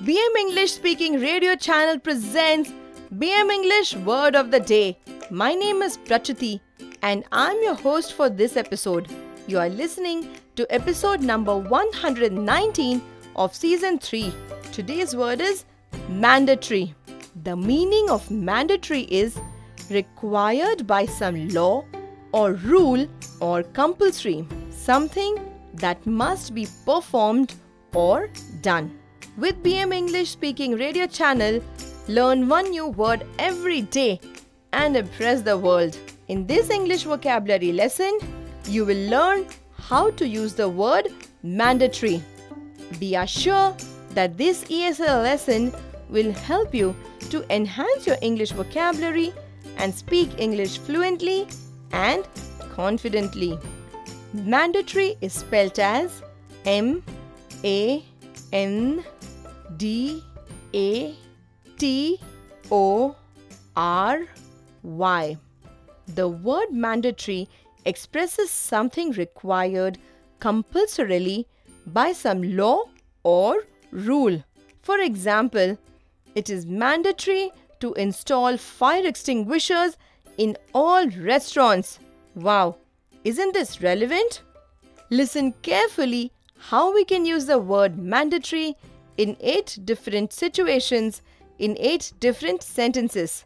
BM English Speaking Radio Channel presents BM English Word of the Day. My name is Prachati and I'm your host for this episode. You are listening to episode number 119 of season 3. Today's word is mandatory. The meaning of mandatory is required by some law or rule or compulsory, something that must be performed or done. With BM English Speaking Radio Channel, learn one new word every day and impress the world. In this English vocabulary lesson, you will learn how to use the word mandatory. Be assured that this ESL lesson will help you to enhance your English vocabulary and speak English fluently and confidently. Mandatory is spelled as M-A-N-D-A-T-O-R-Y. The word mandatory expresses something required compulsorily by some law or rule. For example, it is mandatory to install fire extinguishers in all restaurants. Wow, isn't this relevant? Listen carefully how we can use the word mandatory in 8 different situations in 8 different sentences.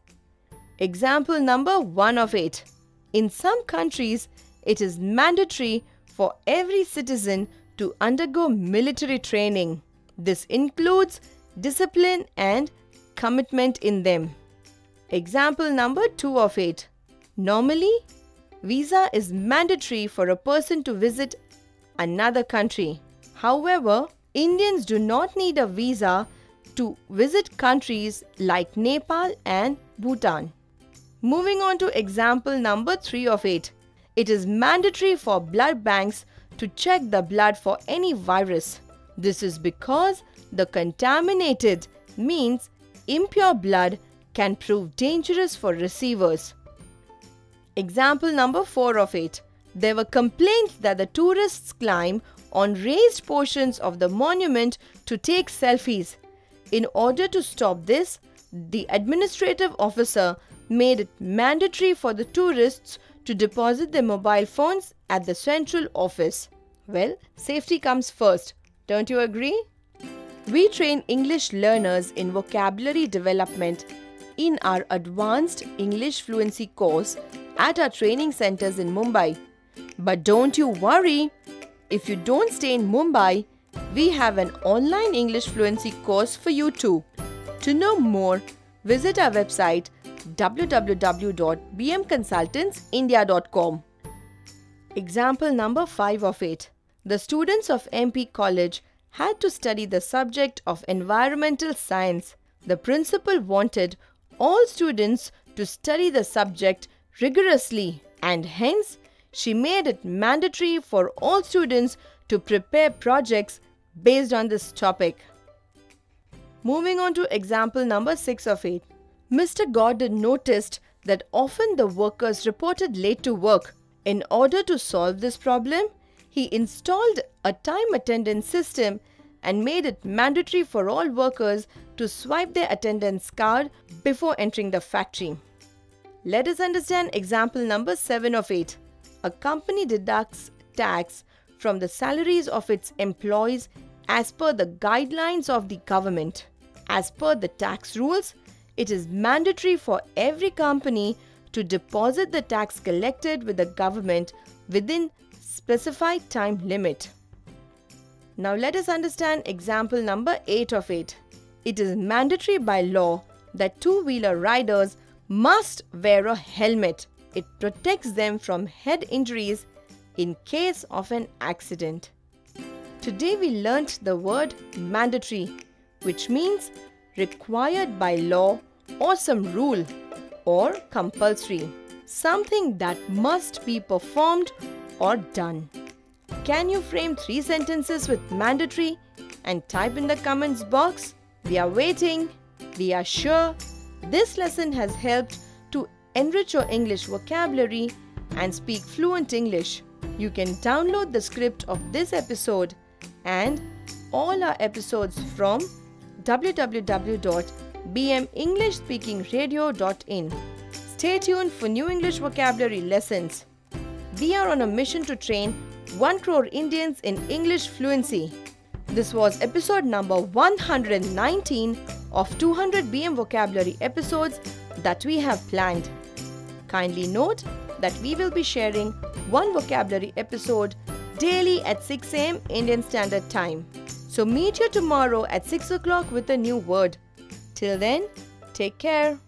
Example number 1 of 8. In some countries, it is mandatory for every citizen to undergo military training. This includes discipline and commitment in them. Example number 2 of 8. Normally, visa is mandatory for a person to visit another country. However, Indians do not need a visa to visit countries like Nepal and Bhutan. Moving on to example number 3 of 8. It is mandatory for blood banks to check the blood for any virus. This is because the contaminated means impure blood can prove dangerous for receivers. Example number 4 of 8. There were complaints that the tourists climb on raised portions of the monument to take selfies. In order to stop this, the administrative officer made it mandatory for the tourists to deposit their mobile phones at the central office. Well, safety comes first. Don't you agree? We train English learners in vocabulary development in our advanced English fluency course at our training centers in Mumbai. But don't you worry, if you don't stay in Mumbai, we have an online English fluency course for you too. To know more, visit our website www.bmconsultantsindia.com. Example number 5 of 8. The students of MP College had to study the subject of environmental science. The principal wanted all students to study the subject rigorously and hence she made it mandatory for all students to prepare projects based on this topic. Moving on to example number 6 of 8. Mr. Gordon noticed that often the workers reported late to work. In order to solve this problem, he installed a time attendance system and made it mandatory for all workers to swipe their attendance card before entering the factory. Let us understand example number 7 of 8. A company deducts tax from the salaries of its employees as per the guidelines of the government. As per the tax rules, it is mandatory for every company to deposit the tax collected with the government within specified time limit. Now let us understand example number 8 of 8. It is mandatory by law that two-wheeler riders must wear a helmet. It protects them from head injuries in case of an accident. Today we learnt the word mandatory, which means required by law or some rule, or compulsory, something that must be performed or done. Can you frame 3 sentences with mandatory and type in the comments box? We are waiting. We are sure this lesson has helped to enrich your English vocabulary and speak fluent English. You can download the script of this episode and all our episodes from www.bmenglishspeakingradio.in. Stay tuned for new English vocabulary lessons. We are on a mission to train 1 crore Indians in English fluency. This was episode number 119 of 200 BM vocabulary episodes that we have planned. Kindly note that we will be sharing one vocabulary episode daily at 6 a.m. Indian Standard Time. So meet you tomorrow at 6 o'clock with a new word. Till then, take care.